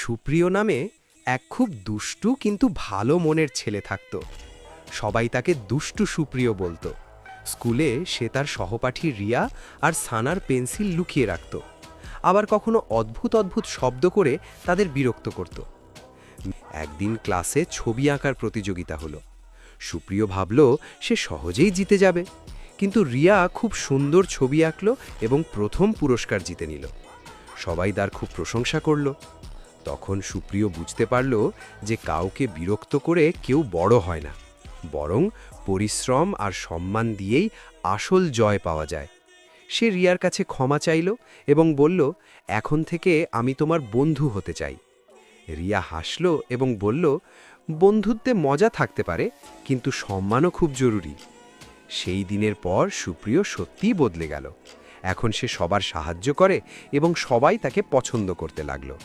সুপ্রিয় নামে এক খুব দুষ্টু কিন্তু ভালো মনের ছেলে থাকত। সবাই তাকে দুষ্টু সুপ্রিয় বলতো। স্কুলে সে তার সহপাঠী রিয়া আর সানার পেন্সিল লুকিয়ে রাখত, আবার কখনো অদ্ভুত অদ্ভুত শব্দ করে তাদের বিরক্ত করত। একদিন ক্লাসে ছবি আঁকার প্রতিযোগিতা হলো। সুপ্রিয় ভাবল সে সহজেই জিতে যাবে, কিন্তু রিয়া খুব সুন্দর ছবি আঁকল এবং প্রথম পুরস্কার জিতে নিল। সবাই তার খুব প্রশংসা করল। তখন সুপ্রিয় বুঝতে পারল যে কাউকে বিরক্ত করে কেউ বড় হয় না, বরং পরিশ্রম আর সম্মান দিয়েই আসল জয় পাওয়া যায়। সে রিয়ার কাছে ক্ষমা চাইল এবং বলল, এখন থেকে আমি তোমার বন্ধু হতে চাই। রিয়া হাসল এবং বলল, বন্ধুত্বে মজা থাকতে পারে, কিন্তু সম্মানও খুব জরুরি। সেই দিনের পর সুপ্রিয় সত্যিই বদলে গেল। এখন সে সবার সাহায্য করে এবং সবাই তাকে পছন্দ করতে লাগলো।